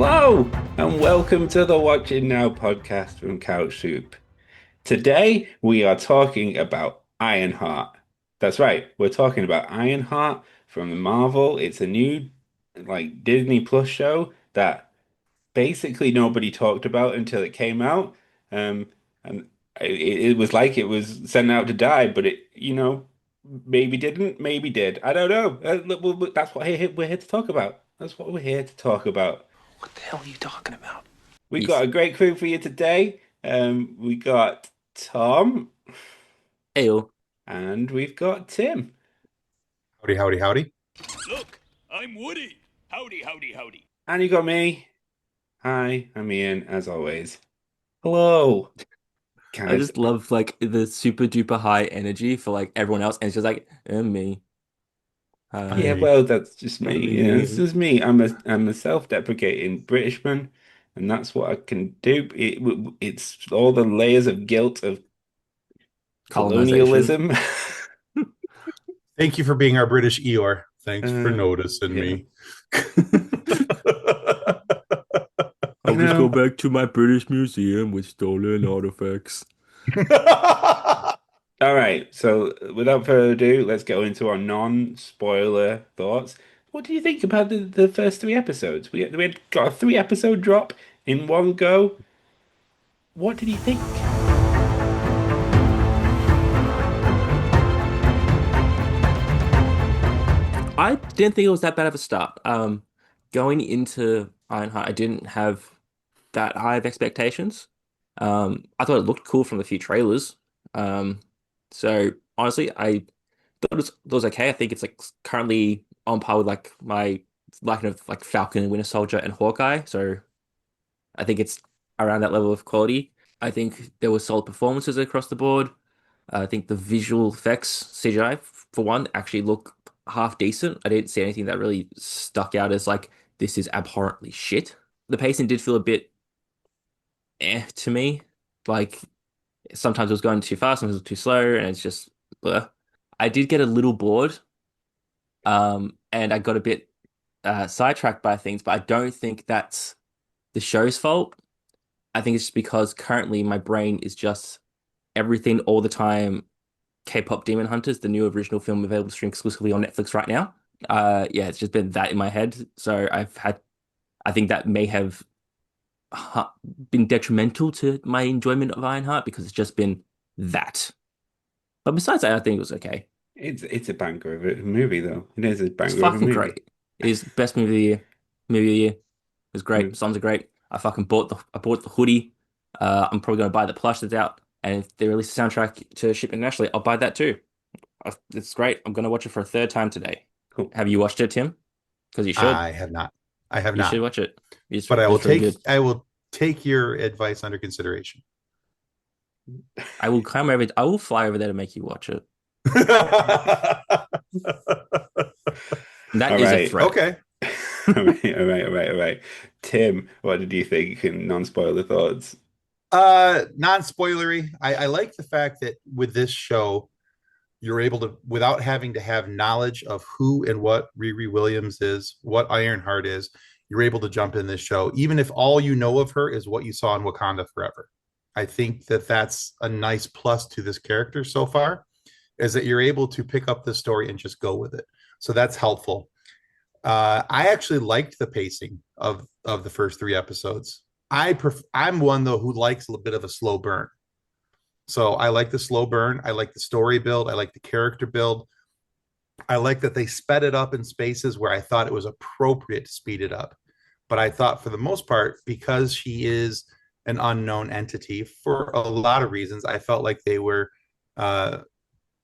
Hello, and welcome to the Watching Now podcast from Couch Soup. Today, we are talking about Ironheart. That's right, we're talking about Ironheart from the Marvel. It's a new, Disney Plus show that basically nobody talked about until it came out. And it was like it was sent out to die, but maybe didn't, maybe did. I don't know. That's what we're here to talk about. That's what we're here to talk about. What the hell are you talking about? We've got Yes. a great crew for you today. We got Tom Ew. and we've got Tim. Howdy, howdy, howdy. Look, I'm Woody. Howdy, howdy, howdy. And you got me. Hi, I'm Ian, as always. Hello, I guys. just love like the super duper high energy for like everyone else, and it's just like me. Yeah, Hi. well, that's just me. Yeah, this Me. is me. I'm a self-deprecating Britishman, and that's what I can do. It's all the layers of guilt of Colonization. colonialism. Thank you for being our British Eeyore. Thanks for Uh, noticing yeah, me. you I'll just go know. back to my British museum with stolen artifacts. All right, so without further ado, let's go into our non-spoiler thoughts. What do you think about the first three episodes? We had got a three-episode drop in one go. What did you think? I didn't think it was that bad of a start. Going into Ironheart, I didn't have that high of expectations. I thought it looked cool from the few trailers. Um, so honestly, I thought it was okay. I think it's like currently on par with like my liking of like Falcon and Winter Soldier and Hawkeye. So I think it's around that level of quality. I think there were solid performances across the board. I think the visual effects, CGI for one, actually look half decent. I didn't see anything that really stuck out as like this is abhorrently shit. The pacing did feel a bit to me. Like sometimes it was going too fast, sometimes it was too slow, and it's just bleh. I did get a little bored, and I got a bit sidetracked by things, but I don't think that's the show's fault. I think it's just because currently my brain is just everything all the time. K-pop Demon Hunters, the new original film available to stream exclusively on Netflix right now. Yeah, it's just been that in my head. So I think that may have ha- been detrimental to my enjoyment of Ironheart because it's just been that. But besides that, I think it was okay. It's a banger of a movie, though. It is a It's banger of a fucking movie. great. It is best movie of the year. Movie of the year. It's great. Mm. Songs are great. I bought the hoodie. I'm probably gonna buy the plush that's out. And if they release a soundtrack to ship internationally, I'll buy that too. It's great. I'm gonna watch it for a third time today. Cool. Have you watched it, Tim? Because you should. I have not. I have You should not. watch it. But It's really good. I will take your advice under consideration. I will fly over there to make you watch it. That All is a right. threat. Okay. All right, all right, all right, all right. Tim, what did you think in non-spoiler thoughts? Non-spoilery. I like the fact that with this show, you're able to, without having to have knowledge of who and what Riri Williams is, what Ironheart is, you're able to jump in this show, even if all you know of her is what you saw in Wakanda Forever. I think that that's a nice plus to this character so far, is that you're able to pick up the story and just go with it. So that's helpful. I actually liked the pacing of the first three episodes. I'm one though who likes a little bit of a slow burn. So I like the slow burn. I like the story build. I like the character build. I like that they sped it up in spaces where I thought it was appropriate to speed it up. But I thought for the most part, because she is an unknown entity for a lot of reasons, I felt like they were uh,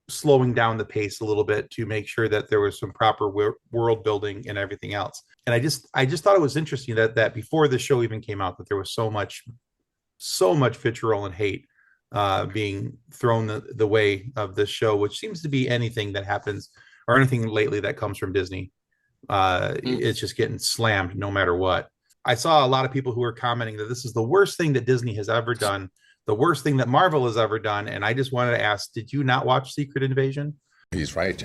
slowing down the pace a little bit to make sure that there was some proper world building and everything else. And I just thought it was interesting that before the show even came out, that there was so much vitriol and hate being thrown the way of this show, which seems to be anything that happens or anything lately that comes from Disney. Mm. It's just getting slammed no matter what. I saw a lot of people who were commenting that this is the worst thing that Disney has ever done, the worst thing that Marvel has ever done. And I just wanted to ask, did you not watch Secret Invasion? He's right.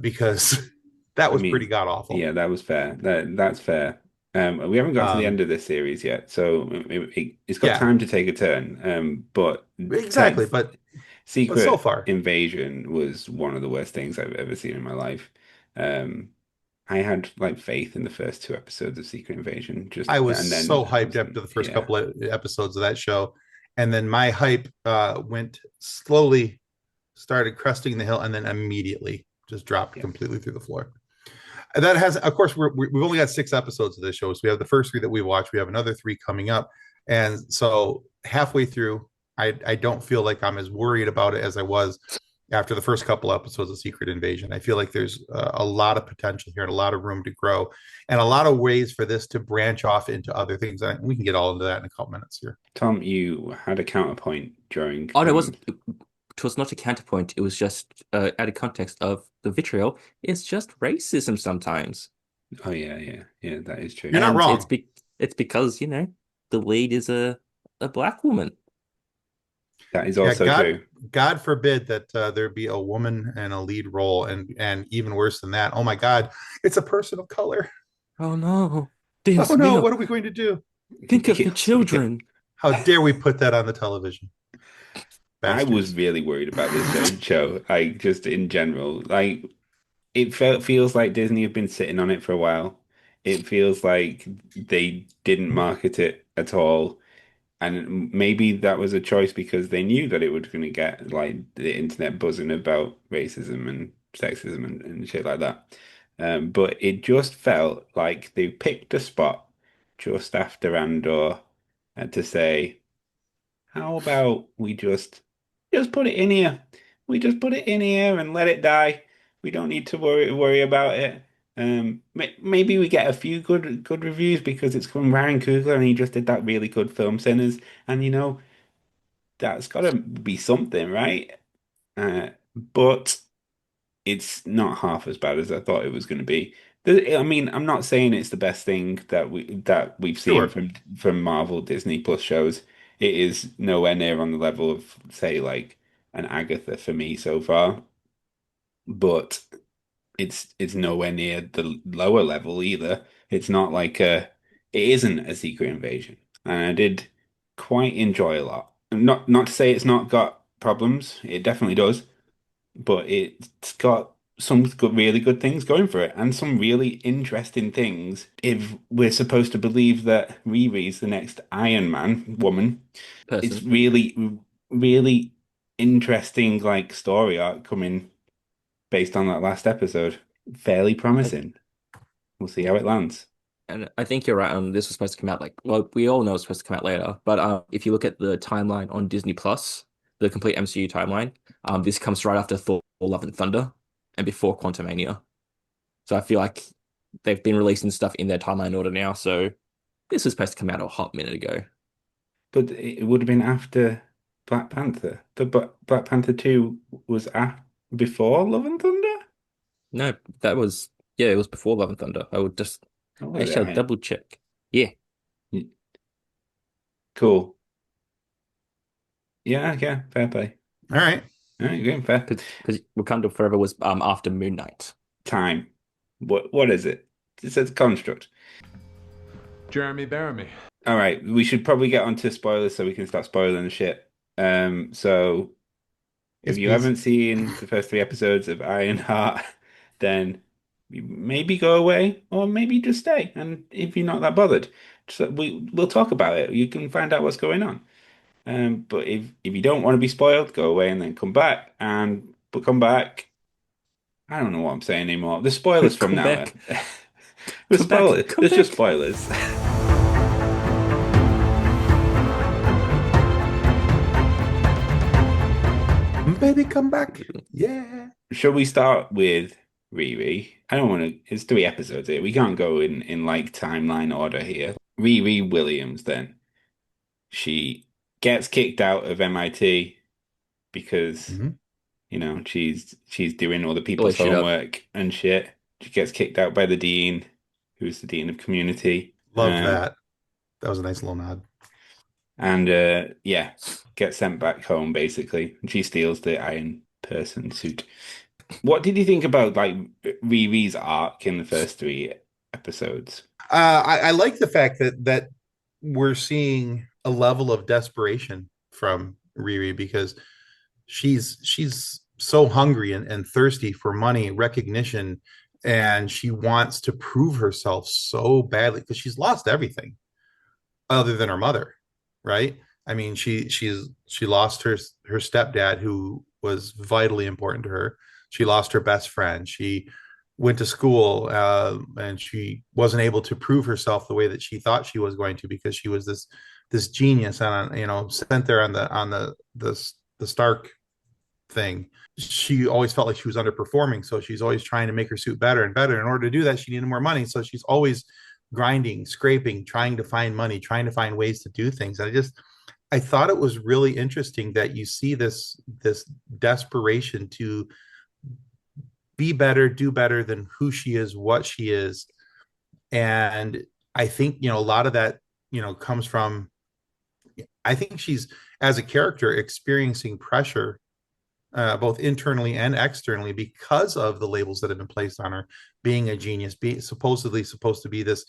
Because that I was pretty mean, god awful. yeah, that was fair. That's fair. We haven't got to the end Um, of this series yet, so it's got yeah, time to take a turn. But tech, exactly. But so Secret far, Invasion was one of the worst things I've ever seen in my life. Um, I had like faith in the first two episodes of Secret Invasion, just I was and then so I hyped wasn't. after the first Yeah, couple of episodes of that show, and then my hype went slowly, started cresting the hill, and then immediately just dropped yeah. completely through the floor. And that has, of course, we've only got 6 episodes of this show, so we have the first three that we watched. We have another three coming up, and so halfway through, I don't feel like I'm as worried about it as I was after the first couple episodes of Secret Invasion. I feel like there's a lot of potential here and a lot of room to grow, and a lot of ways for this to branch off into other things. And we can get all into that in a couple minutes here. Tom, you had a counterpoint during. Oh no, it wasn't. It was not a counterpoint. It was just added context of the vitriol. It's just racism sometimes, Oh yeah, yeah, yeah. That is true. You're not and wrong. it's because the lead is a black woman That is Yeah, also true. God forbid that there be a woman in a lead role, and even worse than that, oh my God, it's a person of color. Oh no, Dean Oh no, Smith, what are we going to do? think of the Yes, yeah. children. How dare we put that on the television, I was bastards? really worried about this show. Like just in general, like feels like Disney have been sitting on it for a while. It feels like they didn't market it at all. And maybe that was a choice because they knew that it was going to get like the internet buzzing about racism and sexism and shit like that. But it just felt like they picked a spot just after Andor to say, how about we just put it in here? We just put it in here and let it die. We don't need to worry about it. Maybe we get a few good reviews because it's from Ryan Coogler and he just did that really good film Sinners, and that's got to be something, right? But it's not half as bad as I thought it was going to be. I mean, I'm not saying it's the best thing that we've seen Sure. from Marvel Disney Plus shows. It is nowhere near on the level of, say, like an Agatha for me so far, but it's nowhere near the lower level either. It's not like it isn't a Secret Invasion, and I did quite enjoy a lot. Not to say it's not got problems, it definitely does, but it's got some really good things going for it, and some really interesting things. If we're supposed to believe that Riri's the next Iron Man woman, it's Person. really interesting, like story arc coming based on that last episode. Fairly I, promising. We'll see how it lands. and I think you're right. This was supposed to come out well, we all know it's supposed to come out later. But if you look at the timeline on Disney Plus, the complete MCU timeline, this comes right after Thor: Love and Thunder and before Quantumania. So I feel like they've been releasing stuff in their timeline order now. So this was supposed to come out a hot minute ago. But it would have been after Black Panther. Black Panther 2 was before Love and Thunder? No, that was yeah, it was before Love and Thunder. I would just Or was actually I'll it? double check. Yeah, Cool. Yeah, yeah, fair play. All right. All right, good, fair. because Wakanda Forever was after Moon Knight. Time. What is it? It says construct. Jeremy Bearimy. All right, we should probably get onto spoilers so we can start spoiling the shit. So if Yes, you please. haven't seen the first three episodes of Ironheart, then maybe go away or maybe just stay. And if you're not that bothered, so we'll talk about it. You can find out what's going on. But if you don't want to be spoiled, go away and then come back. And but come back. I don't know what I'm saying anymore. The spoilers from Come now back, on. The come back, spoilers. come There's just back. spoilers. Baby, come back. Yeah. Shall we start with Riri? I don't want to. It's three episodes here. We can't go in like timeline order here. Riri Williams, then she gets kicked out of MIT because Mhm. she's doing other Blow people's shit up. homework and shit. She gets kicked out by the dean, who's the dean of community. Loved that. That was a nice little nod. And yeah, gets sent back home basically. And she steals the Iron Person suit. What did you think about like Riri's arc in the first three episodes? I like the fact that we're seeing a level of desperation from Riri because she's so hungry and thirsty for money, recognition, and she wants to prove herself so badly because she's lost everything other than her mother, right? I mean, she lost her stepdad who was vitally important to her. She lost her best friend. She went to school and she wasn't able to prove herself the way that she thought she was going to because she was this genius and sent there on the Stark thing. She always felt like she was underperforming, so she's always trying to make her suit better and better. In order to do that, she needed more money, so she's always grinding, scraping, trying to find money, trying to find ways to do things. And I thought it was really interesting that you see this desperation to be better, do better than who she is, what she is. And I think, a lot of that, comes from, I think she's, as a character, experiencing pressure both internally and externally because of the labels that have been placed on her, being a genius, being supposedly supposed to be this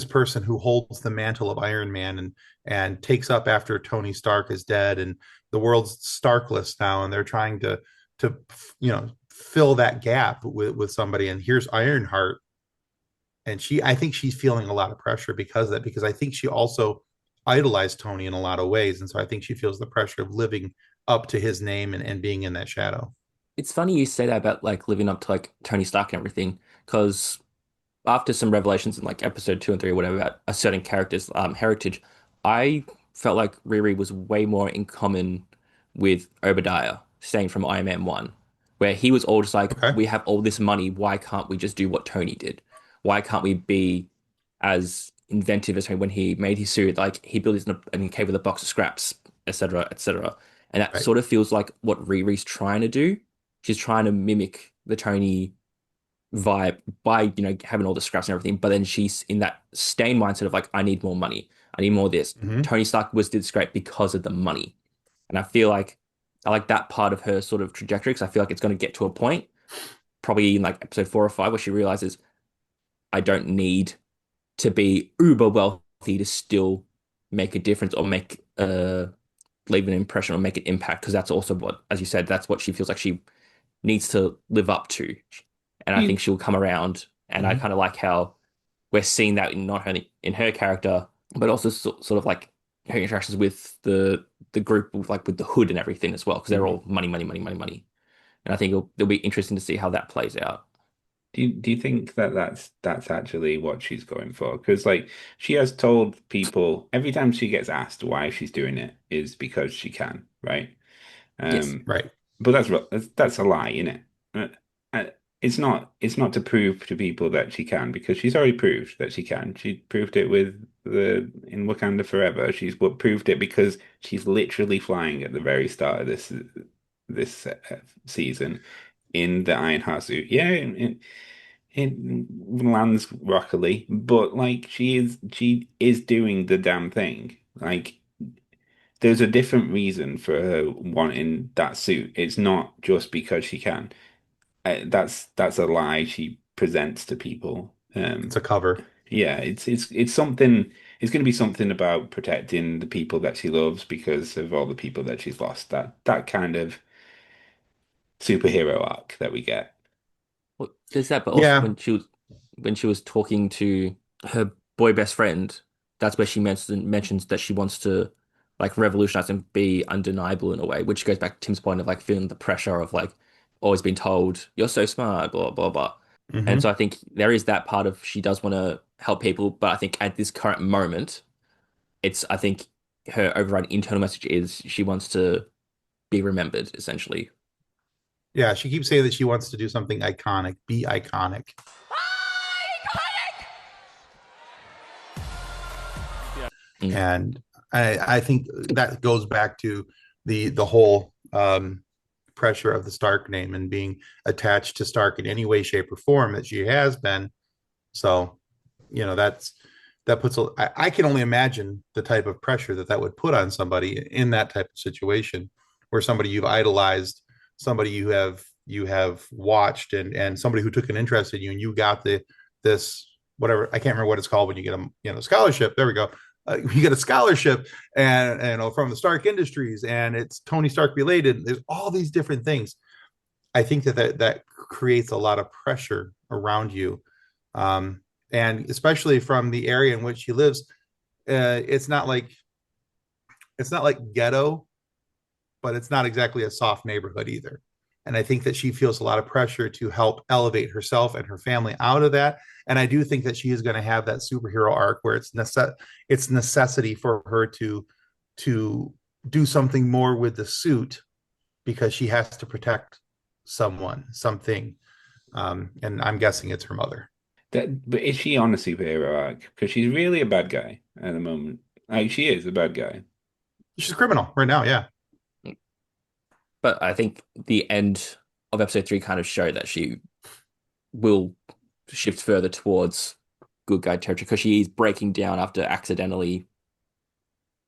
person who holds the mantle of Iron Man and takes up after Tony Stark is dead, and the world's Starkless now, and they're trying to fill that gap with somebody. And here's Ironheart, and I think she's feeling a lot of pressure because of that, because I think she also idolized Tony in a lot of ways, and so I think she feels the pressure of living up to his name and being in that shadow. It's funny you say that about like living up to like Tony Stark and everything, because after some revelations in like episode 2 and 3 or whatever about a certain character's heritage, I felt like Riri was way more in common with Obadiah, saying from Iron Man 1, where he was all just like, Okay. we have all this money, why can't we just do what Tony did? Why can't we be as inventive as when he made his suit? Like he built his in a cave with a box of scraps, etc., etc. And that Right. sort of feels like what Riri's trying to do. She's trying to mimic the Tony vibe by having all the scraps and everything, but then she's in that staying mindset of like, I need more money, I need more of this. Mm-hmm. Tony Stark was did scrape because of the money, and I feel like I like that part of her sort of trajectory because I feel like it's going to get to a point, probably in like episode 4 or 5, where she realizes I don't need to be uber wealthy to still make a difference or make leave an impression or make an impact, because that's also what, as you said, that's what she feels like she needs to live up to. And I think You, she'll come around. And I Mm-hmm. kind of like how we're seeing that in not only in her character, but also sort of like her interactions with the group, with, like with the hood and everything as well, because they're Mm-hmm. all money, money, money, money, money. And I think it'll be interesting to see how that plays out. do you think that that's actually what she's going for? Because like she has told people every time she gets asked why she's doing it is because she can, right? Yes. Um, Right. but that's a lie, isn't it? Uh, it's not to prove to people that she can, because she's already proved that she can. She proved it with the in Wakanda Forever. She's what proved it because she's literally flying at the very start of this season in the Ironheart suit. Yeah, it lands rockily, but like she is doing the damn thing. Like there's a different reason for her wanting that suit. It's not just because she can. That's a lie she presents to people. It's a cover. Yeah, it's something. It's going to be something about protecting the people that she loves because of all the people that she's lost. That kind of superhero arc that we get. Well, there's that, but also Yeah. when she was talking to her boy best friend, that's where she mentions that she wants to like revolutionize and be undeniable in a way, which goes back to Tim's point of like feeling the pressure of like always being told you're so smart, blah blah blah. And so Mm-hmm. I think there is that part of she does want to help people, but I think at this current moment, I think her overriding internal message is she wants to be remembered, essentially. Yeah. She keeps saying that she wants to do something iconic, be iconic. Mm. And I think that goes back to the whole pressure of the Stark name and being attached to Stark in any way, shape, or form that she has been. So, that puts I can only imagine the type of pressure that would put on somebody in that type of situation, where somebody you've idolized, somebody you have watched, and somebody who took an interest in you, and you got this whatever, I can't remember what it's called when you get a scholarship. There we go. You get a scholarship and from the Stark Industries, and it's Tony Stark related. There's all these different things. I think that creates a lot of pressure around you, and especially from the area in which he lives. It's not like ghetto, but it's not exactly a soft neighborhood either. And I think that she feels a lot of pressure to help elevate herself and her family out of that. And I do think that she is going to have that superhero arc where it's necessity for her to do something more with the suit because she has to protect something. And I'm guessing it's her mother. But is she on a superhero arc? Because she's really a bad guy at the moment. Like she is a bad guy. She's a criminal right now. Yeah. But I think the end of episode 3 kind of showed that she will shift further towards good guy territory because she is breaking down after accidentally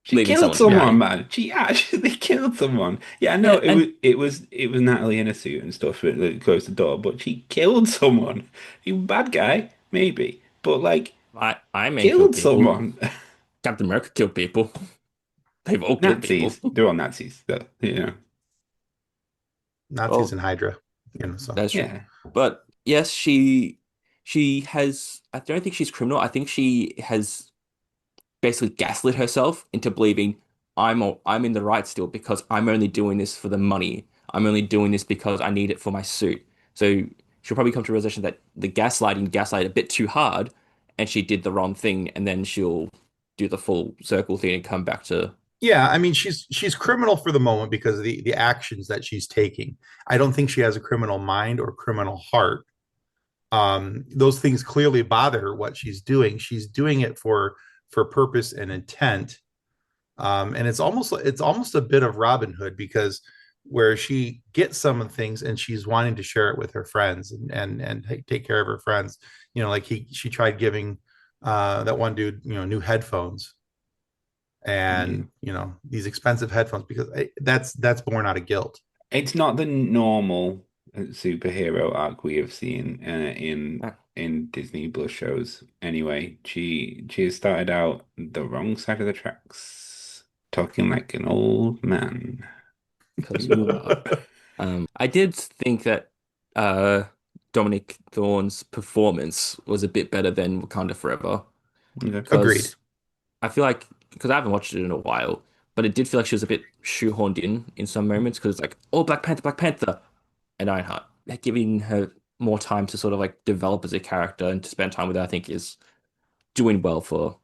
She leaving killed someone someone, behind. man. She actually killed someone. Yeah, I know Yeah, and it was Natalie in a suit and stuff that closed the door, but she killed someone. He was a bad guy, maybe, but like Iron Man killed killed people. someone. Captain America killed people. They've all killed people. Nazis. They're all Nazis, though. You know. Nazis Well, and Hydra. So that's true. Yeah. But yes, she has. I don't think she's criminal. I think she has basically gaslit herself into believing I'm in the right still because I'm only doing this for the money. I'm only doing this because I need it for my suit. So she'll probably come to a realization that the gaslight a bit too hard, and she did the wrong thing, and then she'll do the full circle thing and come back to yeah, I mean she's criminal for the moment because of the actions that she's taking. I don't think she has a criminal mind or criminal heart. Those things clearly bother her what she's doing. She's doing it for purpose and intent. And it's almost a bit of Robin Hood because where she gets some of the things and she's wanting to share it with her friends and take care of her friends. Like she tried giving that one dude, new headphones Yeah. and these expensive headphones because that's born out of guilt. It's not the normal superhero arc we have seen uh, in Disney Plus shows. Anyway, she has started out the wrong side of the tracks, talking like an old man. because you are. I did think that uh, Dominic Thorne's performance was a bit better than Wakanda Forever Okay. Agreed. because I feel like because I haven't watched it in a while, but it did feel like she was a bit shoehorned in some moments because it's like, oh, Black Panther, and Ironheart, like, giving her more time to sort of like develop as a character and to spend time with her, I think is doing well for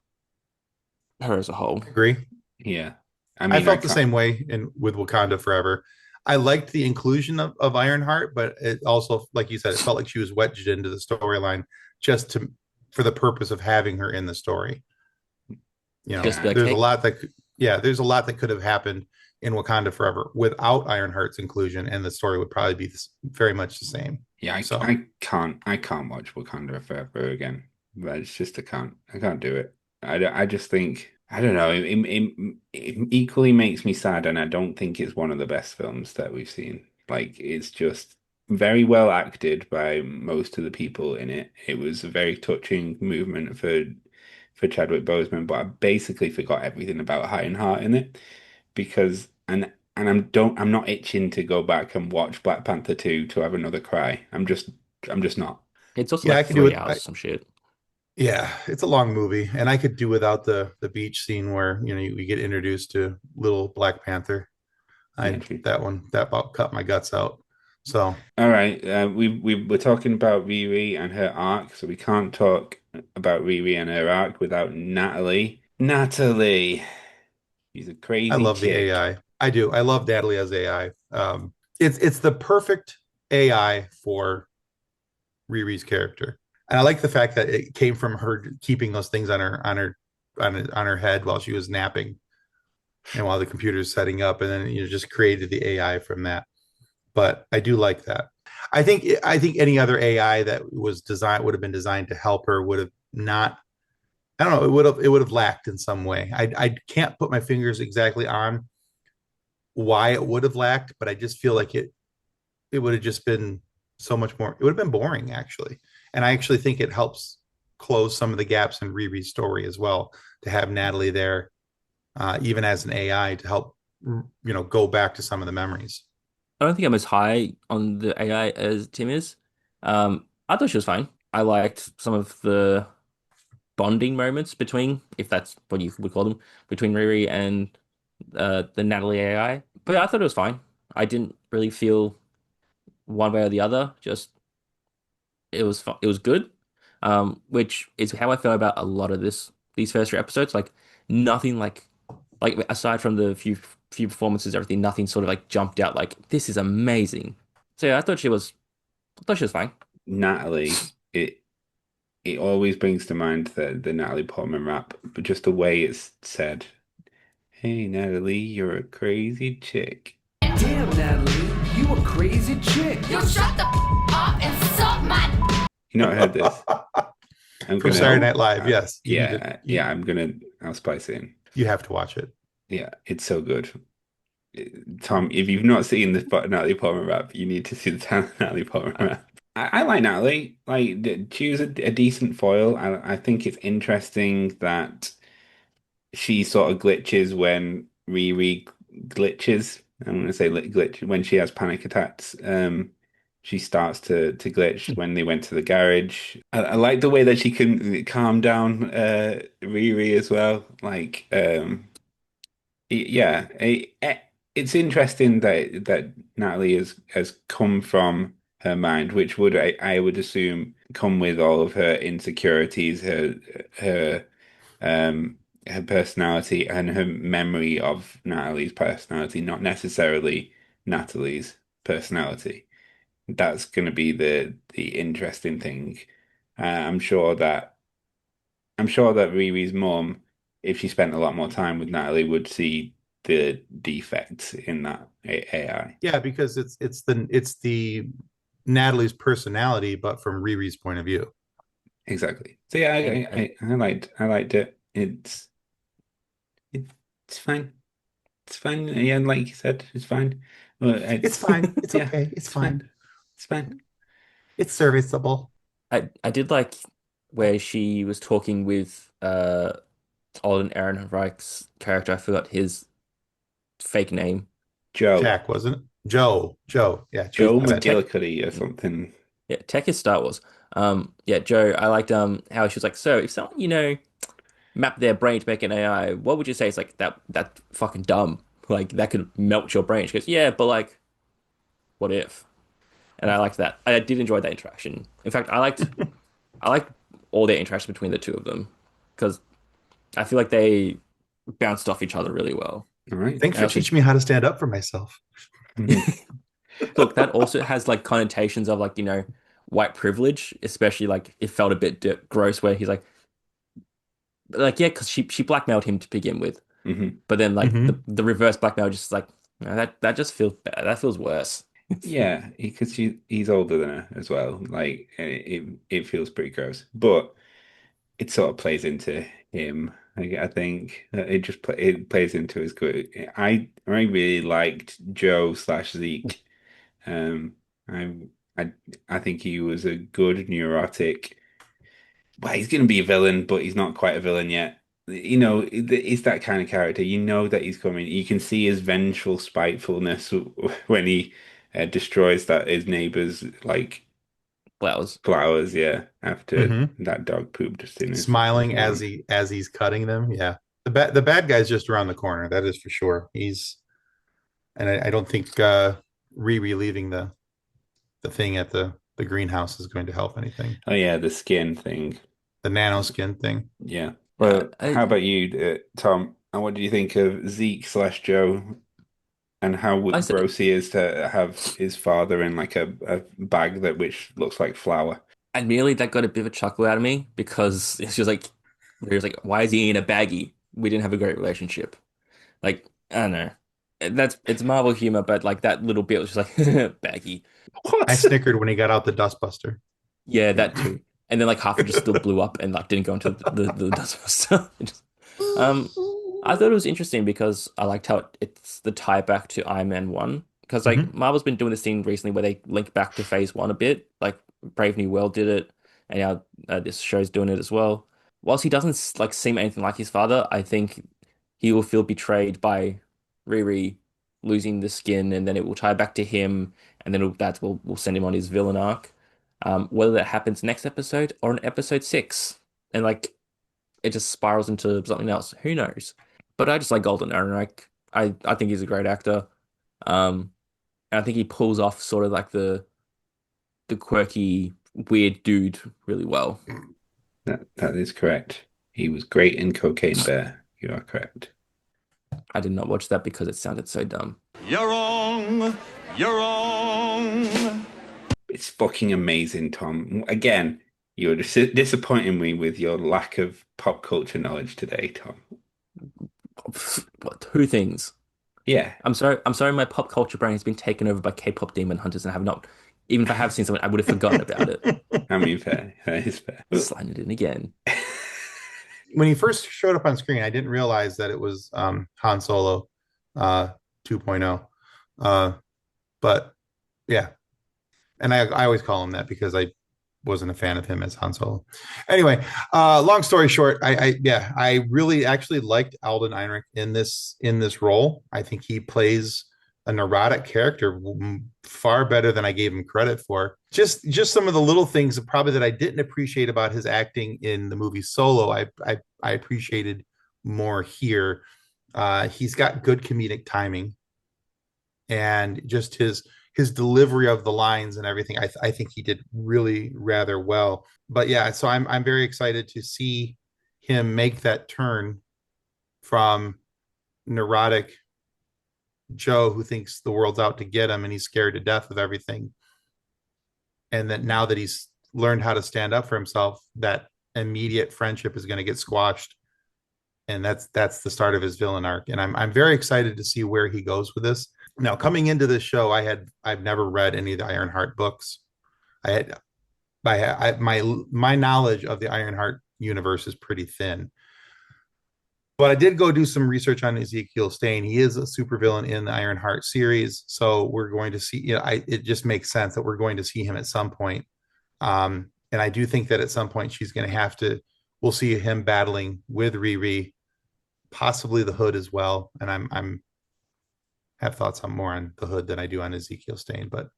her as a whole. Agree. Yeah. I I mean, I felt the can't. same way in with Wakanda Forever. I liked the inclusion of Ironheart, but it also, like you said, it felt like she was wedged into the storyline just for the purpose of having her in the story. Just be Yeah. like, There's a hey, lot there's a lot that could have happened in Wakanda Forever without Ironheart's inclusion, and the story would probably be very much the same. Yeah, So I can't watch Wakanda Forever again. But it's just I can't do it. I just think I don't know. It equally makes me sad, and I don't think it's one of the best films that we've seen. Like it's just very well acted by most of the people in it. It was a very touching movement for Chadwick Boseman, but I basically forgot everything about Ironheart in it because I'm not itching to go back and watch Black Panther 2 to have another cry. I'm just not. it's also yeah, like I could do three it. hours or some shit. Yeah, it's a long movie, and I could do without the beach scene where we get introduced to little Black Panther. Yeah, I true. that about cut my guts out. So All right, we're talking about Riri and her arc, so we can't talk about Riri and her arc without Natalie. Natalie, she's a I crazy love the chick. AI. I do. I love Natalie as AI. It's the perfect AI for Riri's character, and I like the fact that it came from her keeping those things on her head while she was napping and while the computer's setting up, and then just created the AI from that. But I do like that. I think any other AI that was designed would have been designed to help her would have not. I don't know. It would have lacked in some way. I can't put my fingers exactly on why it would have lacked, but I just feel like it would have just been so much more. It would have been boring actually, and I actually think it helps close some of the gaps in Riri's story as well, to have Natalie there, even as an AI to help, go back to some of the memories. I don't think I'm as high on the AI as Tim is. I thought she was fine. I liked some of the bonding moments between, if that's what you would call them, between Riri and the Natalie AI. But I thought it was fine. I didn't really feel one way or the other. Just it was good. Which is how I felt about a lot of these first three episodes. Like nothing like aside from the few performances, everything, nothing sort of like jumped out like this is amazing. So yeah, I thought she was fine. Natalie, it always brings to mind the Natalie Portman rap, but just the way it's said. Hey Natalie, you're a crazy chick. Damn, Natalie, you a crazy chick. You shut the up and suck my. You not heard this? I'm From gonna Saturday Night Live, yes. I'll spice it in. You have to watch it. Yeah, it's so good. Tom, if you've not seen the Natalie Portman rap, you need to see the Natalie Portman rap. I like Natalie. Like, she was a decent foil. I think it's interesting that she sort of glitches when Riri glitches. I'm going to say glitch when she has panic attacks. She starts to glitch when they went to the garage. I like the way that she can calm down Riri as well. Like, yeah, it's interesting that Natalie has come from her mind, which would I would assume come with all of her insecurities, her her personality and her memory of Natalie's personality, not necessarily Natalie's personality. That's going to be the interesting thing. I'm sure that Riri's mum, if she spent a lot more time with Natalie, would see the defects in that AI. Yeah, because it's the Natalie's personality, but from Riri's point of view. Exactly. So yeah, I liked it. It's fine. It's fine. Yeah, like you said, it's fine. Well, It's fine. It's yeah, okay. It's fine. It's fine. It's serviceable. I did like where she was talking with Alden Ehrenreich's character. I forgot his fake name. Joe. Jack, wasn't it? Joe. Joe. Yeah. Joe my bad. McGillicuddy or something. Yeah, Tech is Star Wars. Yeah, Joe, I liked how she was like, so if someone, map their brain to make an AI, what would you say? It's like that fucking dumb. Like that could melt your brain. She goes, yeah, but like, what if? And I liked that. I did enjoy that interaction. In fact, I liked all their interaction between the two of them because I feel like they bounced off each other really well. All right. Thanks for teaching me how to stand up for myself. Look, that also has like connotations of like, white privilege, especially like it felt a bit gross where he's like yeah, because she blackmailed him to begin with. Mhm. But then like Mhm. the reverse blackmail just like that just feels bad. That feels worse. Yeah, because he's older than her as well. Like it feels pretty gross, but it sort of plays into him. I think it just it plays into his good. I really liked Joe slash Zeke. Um, I I I think he was a good neurotic. Well, he's going to be a villain, but he's not quite a villain yet. It's that kind of character. You know that he's coming. You can see his vengeful spitefulness when he destroys his neighbor's like Flowers. flowers. Yeah, after Mhm. that dog poop just in his Smiling lawn. as he's cutting them. Yeah. The bad guy's just around the corner. That is for sure. And I don't think Riri leaving the thing at the greenhouse is going to help anything. Oh yeah, the skin thing. The nanoskin thing. Yeah. Well, I how about you, Tom? And what do you think of Zeke slash Joe? And how I said gross he is to have his father in like a bag which looks like flour. admittedly that got a bit of a chuckle out of me because it's just like he was like, why is he in a baggie? We didn't have a great relationship. Like, I don't know. It's Marvel humor, but like that little bit was just like baggy. What? I snickered when he got out the dustbuster. Yeah, that too. And then like half it just still blew up and like didn't go into the dustbuster. Um, I thought it was interesting because I liked how it's the tie back to Iron Man 1. Because like Mhm. Marvel's been doing this thing recently where they link back to Phase 1 a bit. Like Brave New World did it. and now this show's doing it as well. Whilst he doesn't like seem anything like his father, I think he will feel betrayed by Riri losing the skin, and then it will tie back to him, and then that will send him on his villain arc. Whether that happens next episode or in episode 6, and like it just spirals into something else, who knows? But I just like Golden Ehrenreich. I think he's a great actor. Um, and I think he pulls off sort of like the quirky, weird dude really well. That is correct. He was great in Cocaine Bear. You are correct. I did not watch that because it sounded so dumb. You're wrong. You're wrong. It's fucking amazing, Tom. Again, you're disappointing me with your lack of pop culture knowledge today, Tom. What, two things. Yeah, I'm sorry. I'm sorry. My pop culture brain has been taken over by K-pop demon hunters, and I have not. Even if I have seen something, I would have forgotten about it. I mean, fair. That is fair. Sliding it in again. When he first showed up on screen, I didn't realize that it was Han Solo 2.0. But yeah, and I always call him that because I wasn't a fan of him as Han Solo. Anyway, long story short, I really actually liked Alden Ehrenreich in this role. I think he plays a neurotic character far better than I gave him credit for. Just some of the little things probably that I didn't appreciate about his acting in the movie Solo, I appreciated more here. He's got good comedic timing, and just his delivery of the lines and everything, I think he did really rather well. But yeah, so I'm very excited to see him make that turn from neurotic Joe who thinks the world's out to get him and he's scared to death of everything, and that now that he's learned how to stand up for himself, that immediate friendship is going to get squashed, and that's the start of his villain arc. And I'm very excited to see where he goes with this. Now, coming into this show, I've never read any of the Ironheart books. My knowledge of the Ironheart universe is pretty thin. But I did go do some research on Ezekiel Stane. He is a supervillain in the Ironheart series, so we're going to see. It just makes sense that we're going to see him at some point. And I do think that at some point she's going to have to. We'll see him battling with Riri, possibly the Hood as well. And I'm have thoughts on more on the Hood than I do on Ezekiel Stane, but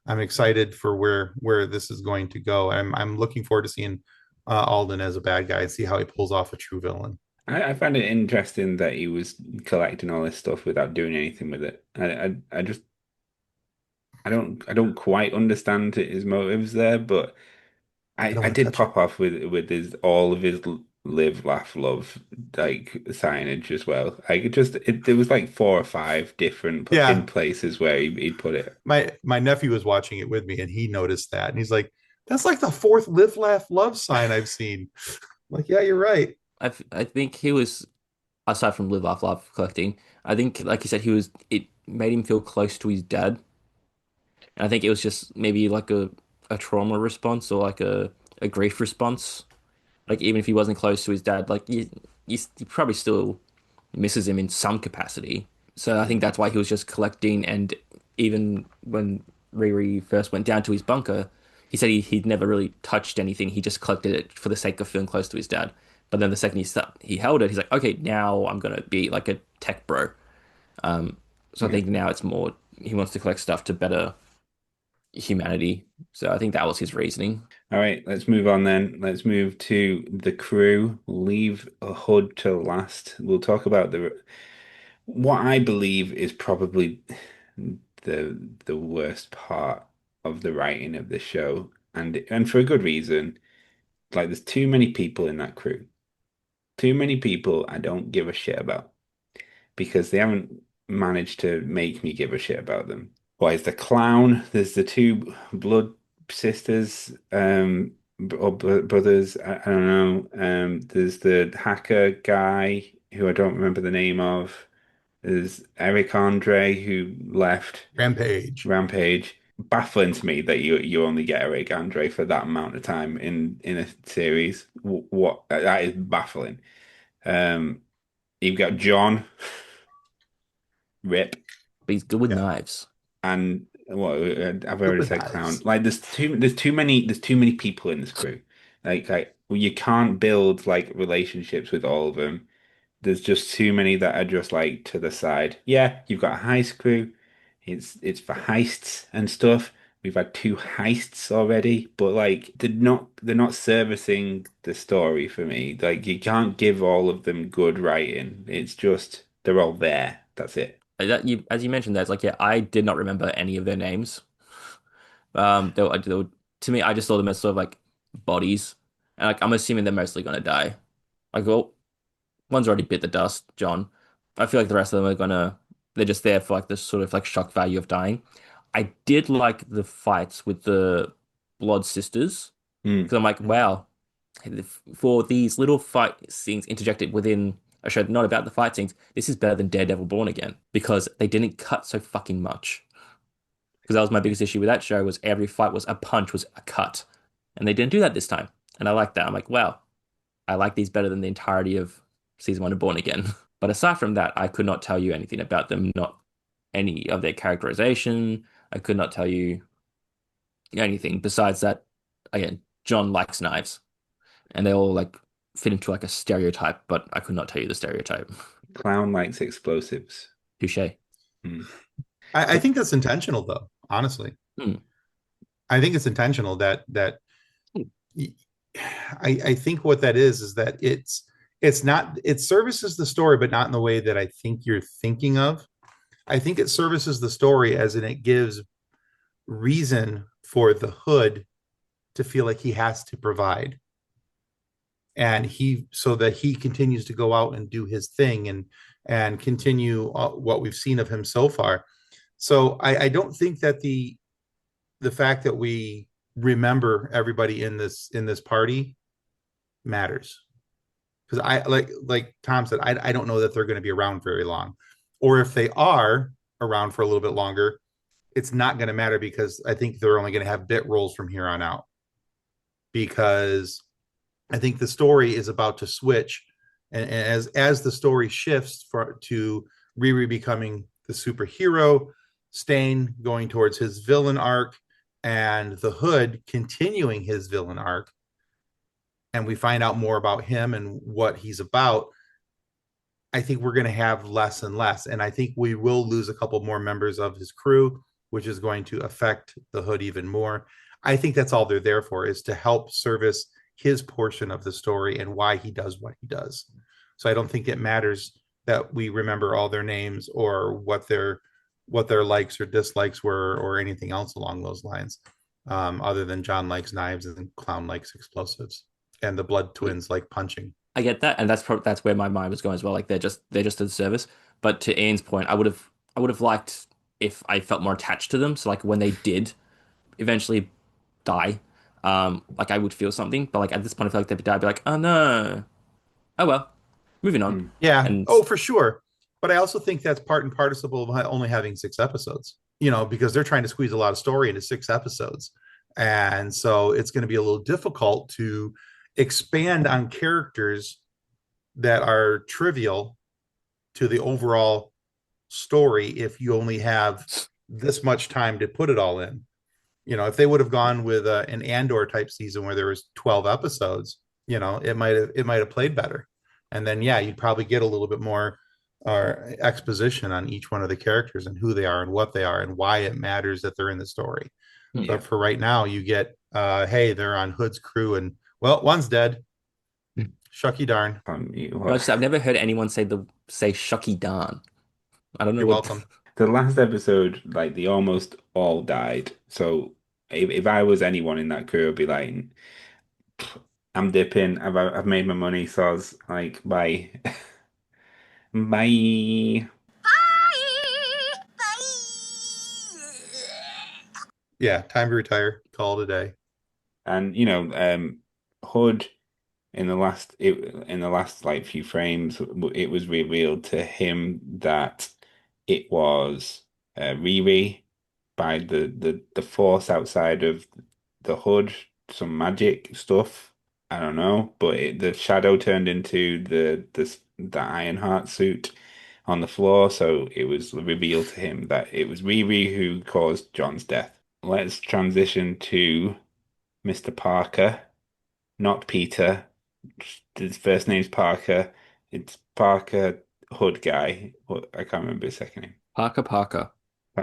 I'm excited for where this is going to go. I'm looking forward to seeing Alden as a bad guy and see how he pulls off a true villain. I find it interesting that he was collecting all this stuff without doing anything with it. I don't quite understand his motives there, but I did pop off with his all of his live, laugh, love like signage as well. Like there was like 4 or 5 different in places where he'd put it. My nephew was watching it with me and he noticed that and he's like, "That's like the 4th live, laugh, love sign I've seen." I'm like, yeah, you're right. I think he was, aside from live, laugh, love collecting, I think, like you said, it made him feel close to his dad. And I think it was just maybe like a trauma response or like a grief response. Like even if he wasn't close to his dad, like he probably still misses him in some capacity. So I think that's why he was just collecting. And even when Riri first went down to his bunker, he said he'd never really touched anything. He just collected it for the sake of feeling close to his dad. But then the second he held it, he's like, okay, now I'm gonna be like a tech bro. So I think now it's more he wants to collect stuff to better humanity. So I think that was his reasoning. All right, let's move on then. Let's move to the crew. We'll leave a Hood till last. We'll talk about what I believe is probably the worst part of the writing of the show, and for a good reason. Like there's too many people in that crew. Too many people I don't give a shit about because they haven't managed to make me give a shit about them. Why is the clown? There's the 2 blood sisters, or brothers. I don't know. There's the hacker guy who I don't remember the name of. There's Eric Andre who left Rampage. Baffling to me that you only get Eric Andre for that amount of time in a series. What that is baffling. You've got John, Rip, But he's good with knives. and what I've already said clown. Like there's too many people in this crew. Like well, you can't build like relationships with all of them. There's just too many that are just like to the side. Yeah, you've got a heist crew. It's for heists and stuff. We've had two heists already, but like they're not servicing the story for me. Like you can't give all of them good writing. It's just they're all there. That's it. As you mentioned, that's like, yeah, I did not remember any of their names. To me, I just saw them as sort of like bodies, and like I'm assuming they're mostly gonna die. Like, well, one's already bit the dust, John. I feel like the rest of them are gonna. They're just there for like this sort of like shock value of dying. I did like the fights with the Blood Sisters Hmm. because I'm like, wow, for these little fight scenes interjected within a show not about the fight scenes, this is better than Daredevil Born Again because they didn't cut so fucking much. Because that was my biggest issue with that show was every fight was a punch, was a cut, and they didn't do that this time, and I like that. I'm like, wow, I like these better than the entirety of season one of Born Again. But aside from that, I could not tell you anything about them, not any of their characterization. I could not tell you anything besides that. Again, John likes knives, and they all like fit into like a stereotype, but I could not tell you the stereotype. Clown likes explosives. Touche. Hmm. I think that's intentional, though. Honestly, Hmm. I think it's intentional that I think what that is that it's not it services the story, but not in the way that I think you're thinking of. I think it services the story as in it gives reason for the Hood to feel like he has to provide, and he so that he continues to go out and do his thing and continue what we've seen of him so far. So I don't think that the fact that we remember everybody in this party matters, because I like Tom said, I don't know that they're going to be around very long, or if they are around for a little bit longer, it's not going to matter because I think they're only going to have bit roles from here on out, because I think the story is about to switch, and as the story shifts for to Riri becoming the superhero, Stain going towards his villain arc, and the Hood continuing his villain arc, and we find out more about him and what he's about. I think we're going to have less and less, and I think we will lose a couple more members of his crew, which is going to affect the Hood even more. I think that's all they're there for, is to help service his portion of the story and why he does what he does. So I don't think it matters that we remember all their names or what their likes or dislikes were or anything else along those lines, other than John likes knives and Clown likes explosives and the Blood Twins like punching. I get that, and that's where my mind was going as well. Like they're just a service. But to Ian's point, I would have liked if I felt more attached to them. So like when they did eventually die, like I would feel something. But like at this point, I feel like they'd die. I'd be like, oh no, oh well, moving on. Hmm. Yeah. And Oh, for sure. But I also think that's part and participle of only having 6 episodes, because they're trying to squeeze a lot of story into 6 episodes. And so it's going to be a little difficult to expand on characters that are trivial to the overall story if you only have this much time to put it all in. If they would have gone with an Andor type season where there was 12 episodes, it might have played better. And then yeah, you'd probably get a little bit more exposition on each one of the characters and who they are and what they are and why it matters that they're in the story. yeah. But for right now, you get hey, they're on Hood's crew and well, one's dead. Shucky darn. I've never heard anyone say Shucky Dan. I don't know You're what. welcome. The last episode, like they almost all died. So if I was anyone in that crew, I'd be like, I'm dipping. I've made my money, so I was like, bye, bye. Yeah, time to retire. Call it a day. And Hood in the last like few frames, it was revealed to him that it was Riri by the force outside of the Hood, some magic stuff. I don't know, but the shadow turned into the Ironheart suit on the floor, so it was revealed to him that it was Riri who caused John's death. Let's transition to Mr. Parker. not Peter. His first name's Parker. It's Parker Hood guy. I can't remember his second name. Parker.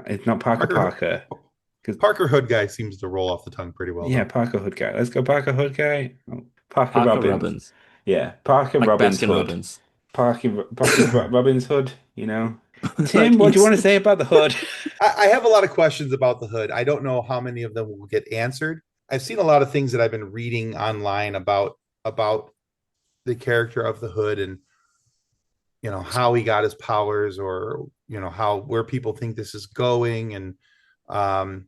It's not Parker Parker Parker. Parker Hood guy seems to roll off the tongue pretty well, Yeah, though. Parker Hood guy. Let's go Parker Hood guy. Oh, Parker Parker Robbins. Robbins. Yeah, Parker Like Robbins Baskin Hood. Robbins. Parker Robbins Hood, you know. Tim, Like what do you he's- want to say about the hood? I have a lot of questions about the Hood. I don't know how many of them will get answered. I've seen a lot of things that I've been reading online about the character of the Hood, and how he got his powers, or how where people think this is going. And and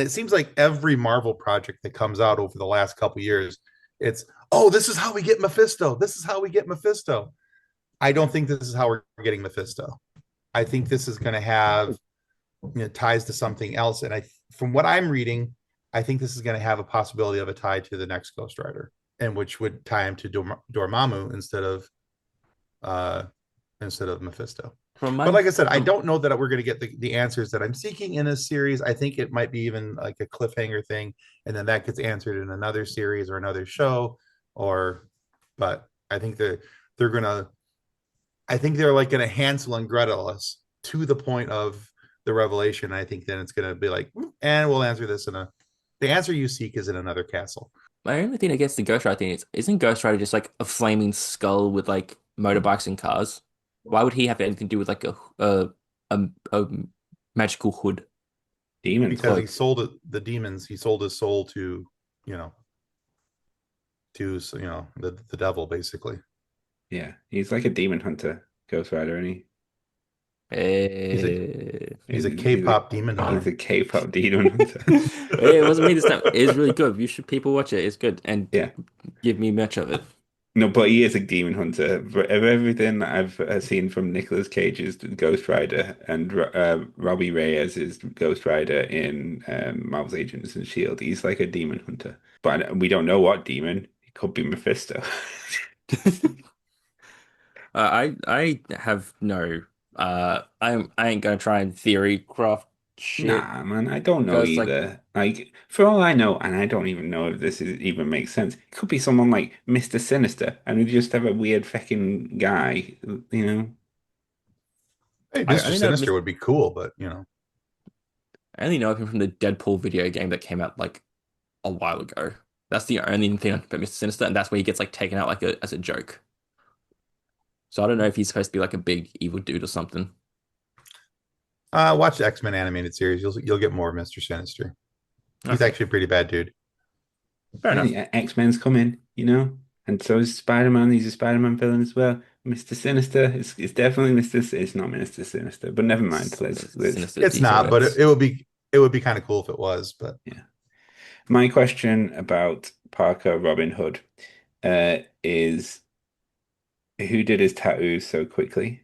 it seems like every Marvel project that comes out over the last couple years, it's, oh, this is how we get Mephisto, this is how we get Mephisto. I don't think this is how we're getting Mephisto. I think this is going to have ties to something else. And from what I'm reading, I think this is going to have a possibility of a tie to the next Ghost Rider, and which would tie him to Dormammu instead of Mephisto. But like I said, I don't know that we're going to get the answers that I'm seeking in this series. I think it might be even like a cliffhanger thing, and then that gets answered in another series or another show. But I think they're like going to Hansel and Gretel us to the point of the revelation. I think then it's going to be like, and we'll answer this the answer you seek is in another castle. My only thing against the Ghost Rider thing is, isn't Ghost Rider just like a flaming skull with like motorbikes and cars? Why would he have anything to do with like a magical hood? Demon Because he cloak. sold the demons. He sold his soul to the devil, basically. Yeah, he's like a demon hunter, Ghost Rider, and he. He's a K-pop demon He's hunter. a K-pop demon hunter. It wasn't me this time. It's really good. You should people watch it. It's good, and Yeah. give me much of it. No, but he is a demon hunter. Of everything that I've seen from Nicolas Cage's Ghost Rider and Robbie Reyes' Ghost Rider in Marvel's Agents and Shield, he's like a demon hunter. But we don't know what demon. It could be Mephisto. I have no. I ain't gonna try and theory craft shit. Nah, man, I don't know Because, like- either. Like, for all I know, and I don't even know if even makes sense, it could be someone like Mr. Sinister, and we just have a weird fucking guy, you know? Hey, I Mr. know Sinister would be cool, but I only know him from the Deadpool video game that came out like a while ago. That's the only thing about Mr. Sinister, and that's where he gets like taken out like as a joke. So I don't know if he's supposed to be like a big evil dude or something. watch the X-Men animated series. You'll get more of Mr. Sinister. He's Okay. actually a pretty bad dude. Fair enough. Yeah, X-Men's coming, you know? And so is Spider-Man. He's a Spider-Man villain as well. Mr. Sinister, it's definitely it's not Mr. Sinister, but never mind. Let's Sinister It's not, but detours. it would be kind of cool if it was. But My question about Parker Robin Hood is who did his tattoos so quickly?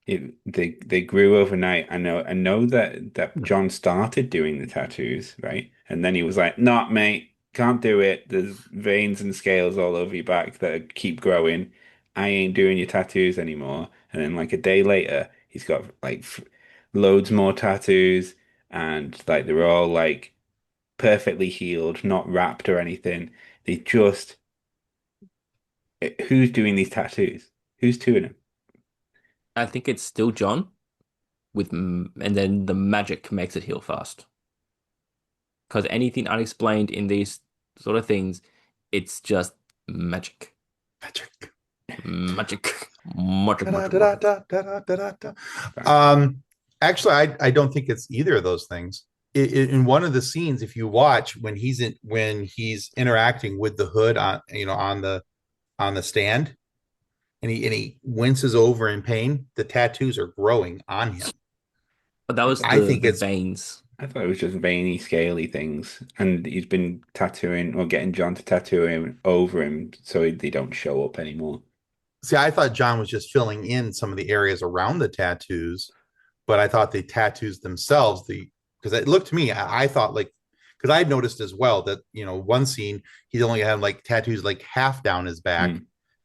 They grew overnight. I know that John started doing the tattoos, right? And then he was like, "Nah, mate, can't do it. There's veins and scales all over your back that keep growing. I ain't doing your tattoos anymore." And then like a day later, he's got like loads more tattoos, and like they're all like perfectly healed, not wrapped or anything. They just who's doing these tattoos? Who's doing them? I think it's still John and then the magic makes it heal fast. Because anything unexplained in these sort of things, it's just magic. magic. Magic. Magic. Da-da-da-da-da-da-da-da. Actually, I don't think it's either of those things. In one of the scenes, if you watch when he's interacting with the Hood on the stand, and he winces over in pain, the tattoos are growing on him. But that was I the think it's veins. I thought it was just veiny, scaly things, and he's been tattooing or getting John to tattoo him over him so they don't show up anymore. See, I thought John was just filling in some of the areas around the tattoos, but I thought the tattoos themselves, because it looked to me, I thought like, because I had noticed as well that one scene he's only had like tattoos like half down his back,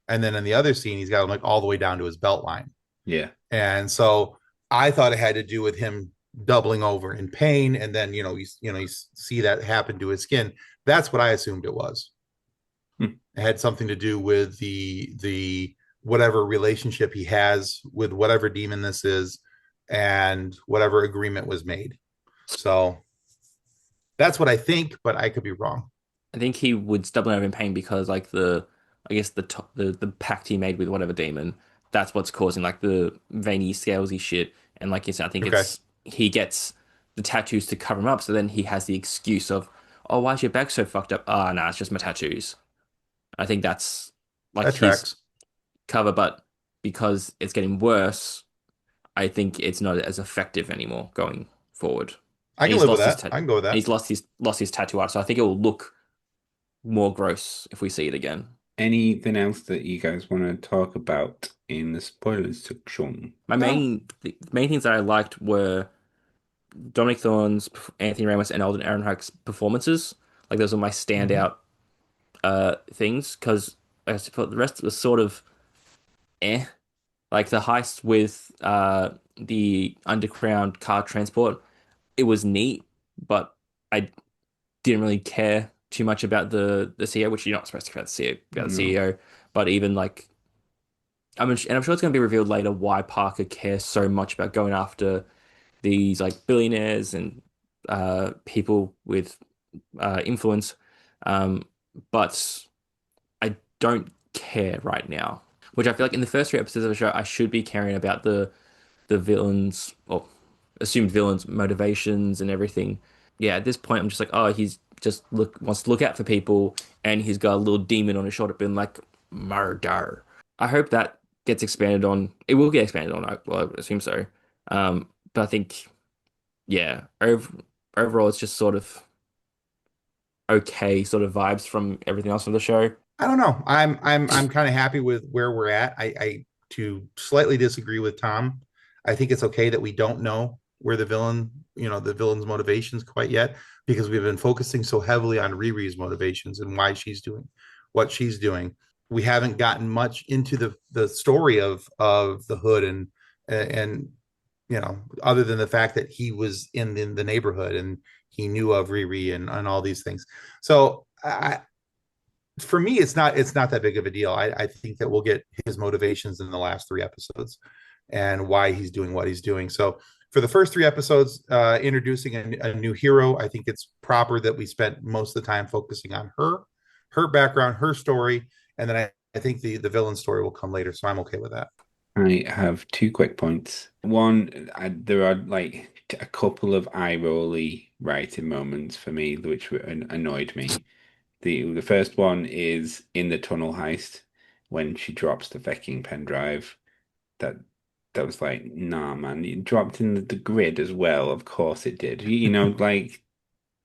and then in the other scene he's got them like all the way down to his belt line. Yeah, And so I thought it had to do with him doubling over in pain, and then you see that happen to his skin. That's what I assumed it was. Hmm. It had something to do with the whatever relationship he has with whatever demon this is, and whatever agreement was made. So that's what I think, but I could be wrong. I think he would stubborn over in pain because like I guess the pact he made with whatever demon, that's what's causing like the veiny scalesy shit. And like you said, I think Okay, it's he gets the tattoos to cover him up, so then he has the excuse of, oh, why is your back so fucked up? Ah, nah, it's just my tattoos. I think that's like that his tracks. cover, but because it's getting worse, I think it's not as effective anymore going forward. I And can he's live with lost his that. tat I can go with and that. he's lost his tattoo art, so I think it will look more gross if we see it again. Anything else that you guys want to talk about in the spoilers section? My No, main things that I liked were Dominic Thorne's, Anthony Ramos, and Alden Ehrenreich's performances. Like those were my hmm, standout things because I suppose the rest was sort of eh. Like the heist with the underground car transport, it was neat, but I didn't really care too much about the CEO, which you're not supposed to care about the No. CEO. But even like and I'm sure it's going to be revealed later why Parker cares so much about going after these like billionaires and people with influence. Um, but I don't care right now. Which I feel like in the first three episodes of the show, I should be caring about the villains or assumed villains' motivations and everything. Yeah, at this point, I'm just like, oh, he's just wants to look out for people, and he's got a little demon on his shoulder, being like murder. I hope that gets expanded on. It will get expanded on. Well, I assume so. But I think, yeah, overall, it's just sort of okay, sort of vibes from everything else from the show. I don't know. I'm kind of happy with where we're at. I to slightly disagree with Tom. I think it's okay that we don't know where the villain's motivations quite yet, because we've been focusing so heavily on Riri's motivations and why she's doing what she's doing. We haven't gotten much into the story of the Hood and other than the fact that he was in the neighborhood and he knew of Riri and all these things. So for me, it's not that big of a deal. I think that we'll get his motivations in the last three episodes and why he's doing what he's doing. So for the first three episodes, introducing a new hero, I think it's proper that we spent most of the time focusing on her background, her story, and then I think the villain story will come later. So I'm okay with that. I have two quick points. One, there are like a couple of eye-rolly writing moments for me, which annoyed me. The first one is in the tunnel heist when she drops the fucking pen drive. That that was like, nah, man, it dropped in the grid as well. Of course it did. Like,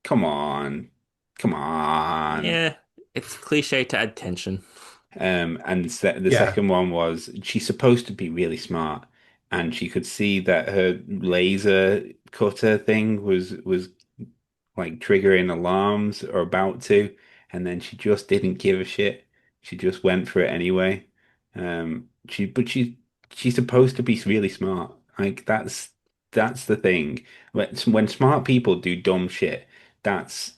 come on, come on. Yeah, it's cliche to add tension. And the Yeah, second one was she's supposed to be really smart, and she could see that her laser cutter thing was like triggering alarms or about to, and then she just didn't give a shit. She just went for it anyway. She's supposed to be really smart. Like that's the thing. When smart people do dumb shit, that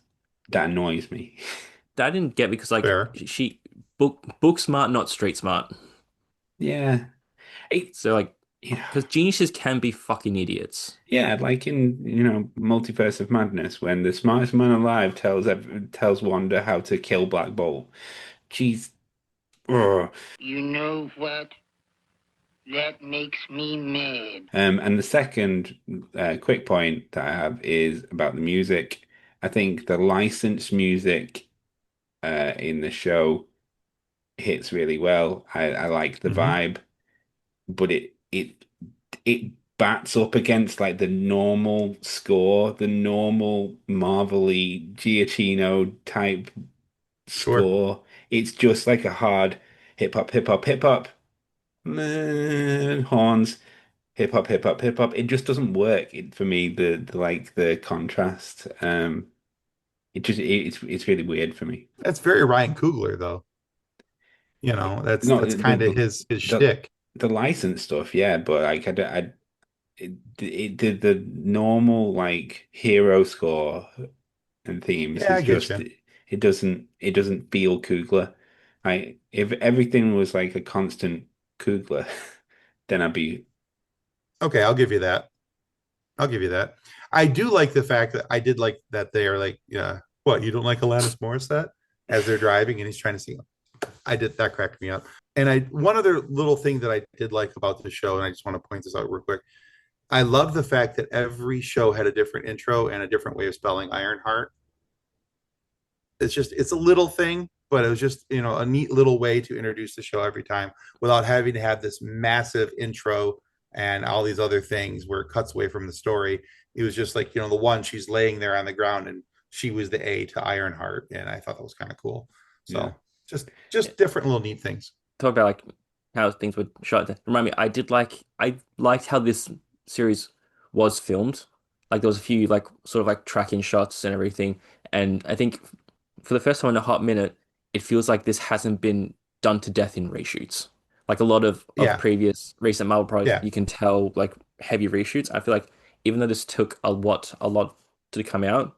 annoys me. That I didn't get because like fair. she book smart, not street smart. Yeah. It, So like, yeah. because geniuses can be fucking idiots. Yeah, like in, Multiverse of Madness, when the smartest man alive tells Wanda how to kill Black Bolt. Jeez. Ugh. You know what? That makes me mad. And the second quick point that I have is about the music. I think the licensed music in the show hits really well. I like the Hmm. vibe, but it bats up against like the normal score, the normal Marvel-y Giacchino type Sure. score. It's just like a hard hip hop, hip hop, hip hop, horns, hip hop, hip hop, hip hop. It just doesn't work for me. The contrast. It's really weird for me. That's very Ryan Coogler, though. No, That's kind of his the shtick. the license stuff, yeah, but like it did the normal like hero score and themes Yeah, is I get just you. it doesn't feel Coogler. if everything was like a constant Coogler, then I'd be Okay, I'll give you that. I'll give you that. I do like the fact that I did like that they are like, yeah, what, you don't like Alanis Morissette as they're driving and he's trying to see. I did that cracked me up. And I one other little thing that I did like about the show, and I just want to point this out real quick. I love the fact that every show had a different intro and a different way of spelling Ironheart. It's a little thing, but it was just a neat little way to introduce the show every time without having to have this massive intro and all these other things where it cuts away from the story. It was just like the one she's laying there on the ground and she was the A to Ironheart, and I thought that was kind of cool. yeah. So just different little neat things. Talk about like how things were shot. Remind me, I liked how this series was filmed. Like there was a few like sort of like tracking shots and everything. And I think for the first time in a hot minute, it feels like this hasn't been done to death in reshoots. Like a lot of Yeah, previous recent Marvel projects, yeah. you can tell like heavy reshoots. I feel like even though this took a lot to come out,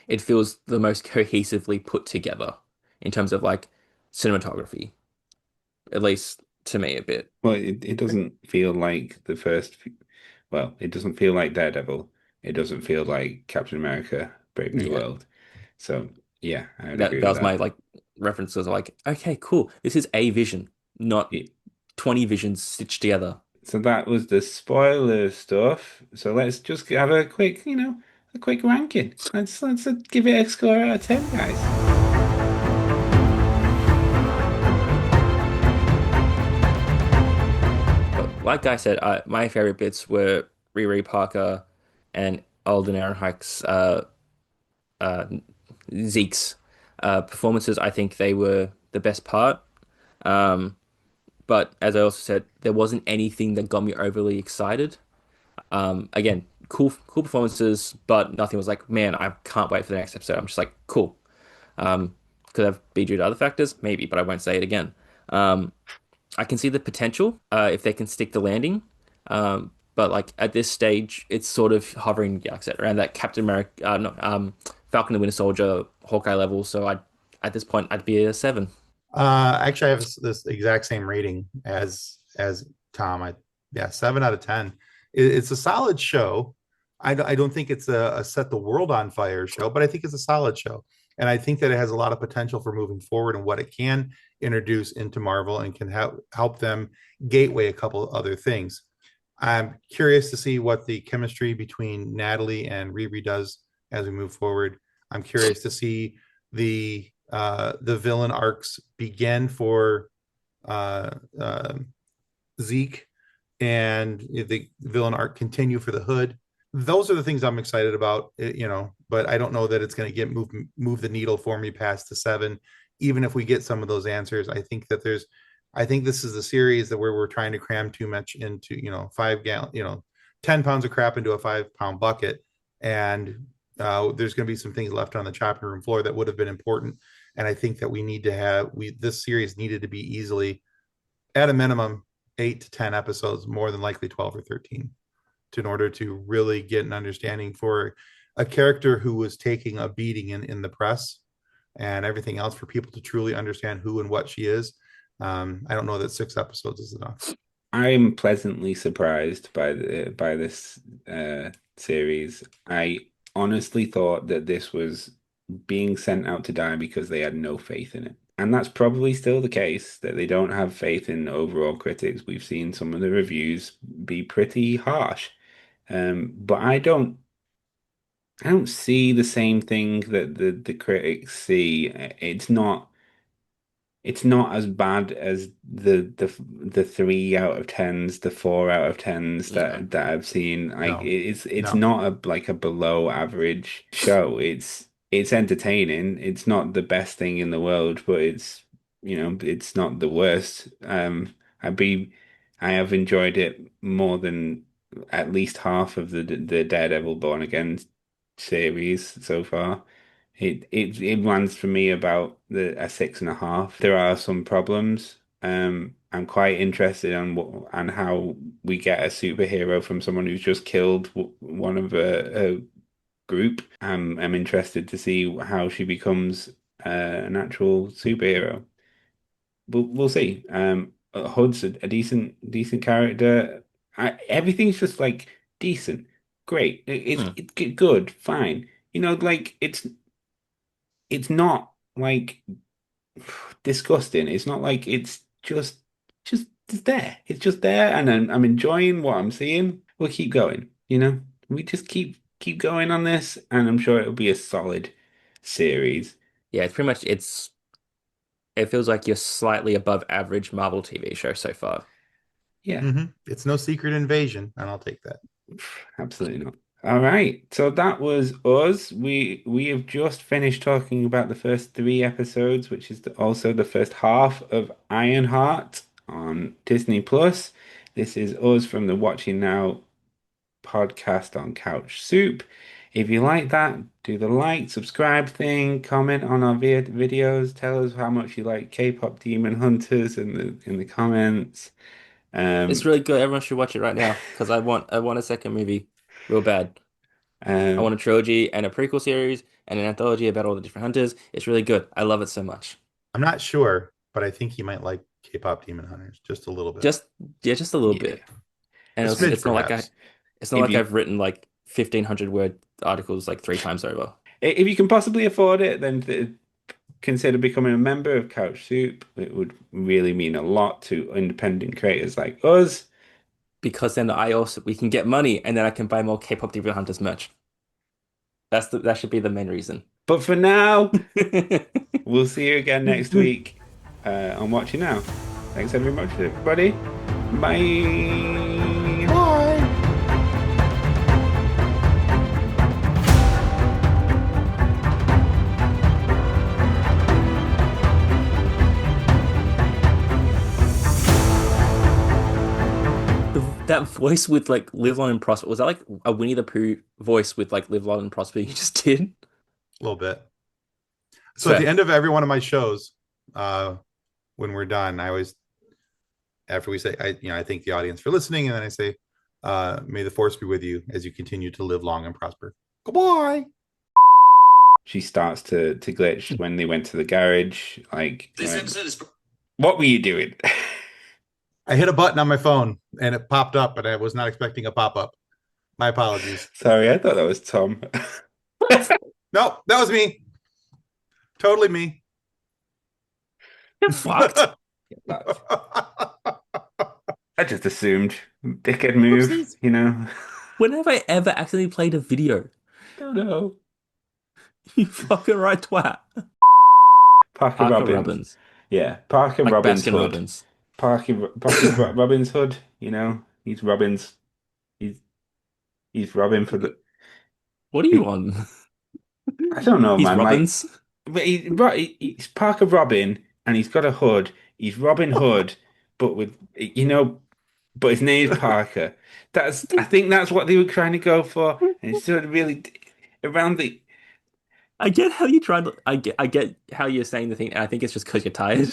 it feels the most cohesively put together in terms of like cinematography, at least to me a bit. Well, it doesn't feel like well, it doesn't feel like Daredevil. It doesn't feel like Captain America Brave New Yeah, World. So yeah, I would that agree that with was my that. like references. Like, okay, cool. This is a vision, not Yeah. 20 visions stitched together. So that was the spoiler stuff. So let's just have a quick, a quick ranking. Let's give it a score out of 10, guys. But like I said, my favorite bits were Riri Parker and Alden Ehrenreich's uh, Zeke's performances. I think they were the best part. Um, but as I also said, there wasn't anything that got me overly excited. Again, cool performances, but nothing was like, man, I can't wait for the next episode. I'm just like, cool. Could that be due to other factors? Maybe, but I won't say it again. Um, I can see the potential if they can stick the landing. But like at this stage, it's sort of hovering, yeah, like I said, around that Captain America, no, Falcon and Winter Soldier, Hawkeye level. So at this point, I'd be a 7. Actually, I have this exact same rating as Tom. Yeah, 7 out of 10. It's a solid show. I don't think it's a set the world on fire show, but I think it's a solid show, and I think that it has a lot of potential for moving forward and what it can introduce into Marvel and can help them gateway a couple of other things. I'm curious to see what the chemistry between Natalie and Riri does as we move forward. I'm curious to see the villain arcs begin for uh, uh, Zeke and the villain arc continue for the Hood. Those are the things I'm excited about, but I don't know that it's going to move the needle for me past the 7. Even if we get some of those answers, I think this is the series that where we're trying to cram too much into 5 gallon 10 pounds of crap into a 5 pound bucket, and there's going to be some things left on the chopping room floor that would have been important. And I think that we need to have this series needed to be easily at a minimum 8 to 10 episodes, more than likely 12 or 13, in order to really get an understanding for a character who was taking a beating in the press and everything else, for people to truly understand who and what she is. I don't know that 6 episodes is enough. I'm pleasantly surprised by this series. I honestly thought that this was being sent out to die because they had no faith in it. And that's probably still the case, that they don't have faith in overall critics. We've seen some of the reviews be pretty harsh. But I don't see the same thing that the critics see. It's not as bad as the 3 out of 10s, the 4 out of 10s Yeah. that I've seen. Like No, it's no. not like a below average show. It's entertaining. It's not the best thing in the world, but it's not the worst. I'd be I have enjoyed it more than at least half of the Daredevil Born Again series so far. It runs for me about a 6.5. There are some problems. I'm quite interested on how we get a superhero from someone who's just killed one of a group. I'm interested to see how she becomes an actual superhero. we'll see. Hood's a decent character. Everything's just like decent, great. Hmm. It's good, fine. Like it's not like disgusting. It's not like it's just it's there. It's just there, and I'm enjoying what I'm seeing. We'll keep going. We just keep going on this, and I'm sure it'll be a solid series. Yeah, it's pretty much it feels like you're slightly above average Marvel TV show so far. Yeah. It's no secret invasion, and I'll take that. Absolutely not. All right. So that was us. We have just finished talking about the first three episodes, which is also the first half of Ironheart on Disney Plus. This is us from the Watching Now podcast on Couch Soup. If you like that, do the like, subscribe thing, comment on our videos, tell us how much you like K-pop Demon Hunters in the comments. It's Um, really good. Everyone should watch it right now because I want a second movie real bad. I um, want a trilogy and a prequel series and an anthology about all the different hunters. It's really good. I love it so much. I'm not sure, but I think you might like K-pop Demon Hunters just a little bit. Just yeah, just a little yeah. bit. And A smidge, it's not like perhaps. it's not If like you I've written like 1,500 word articles like 3 times over. If you can possibly afford it, then consider becoming a member of Couch Soup. It would really mean a lot to independent creators like us. Because then we can get money and then I can buy more K-pop Demon Hunters merch. That should be the main reason. But for now, we'll see you again next week on Watching Now. Thanks very much, everybody. Bye. Bye. That voice with like live long and prosper, was that like a Winnie the Pooh voice with like live long and prosper you just did? A little bit. So at the Fair. end of every one of my shows, when we're done, I always, after we say, I thank the audience for listening, and then I say, may the force be with you as you continue to live long and prosper. Goodbye. She starts to glitch when they went to the garage. Like, This episode is. what were you doing? I hit a button on my phone and it popped up, and I was not expecting a pop up. My apologies. Sorry, I thought that was Tom. Nope, that was me. Totally me. Get fucked. I just assumed dickhead move, Oopsies. you know. When have I ever accidentally played a video? Don't know. You fucking right twat. Parker Parker Robbins. Robbins. Yeah, Parker Like Robbins Baskin Hood. Robbins. Parker Robbins Hood, he's Robbins. He's Robin for the. What are you on? I don't know, He's man. Robbins. But he's Parker Robin, and he's got a hood. He's Robin Hood, but but his name's Parker. I think that's what they were trying to go for, and it's sort of really around the. I get how you tried. I get how you're saying the thing, and I think it's just because you're tired.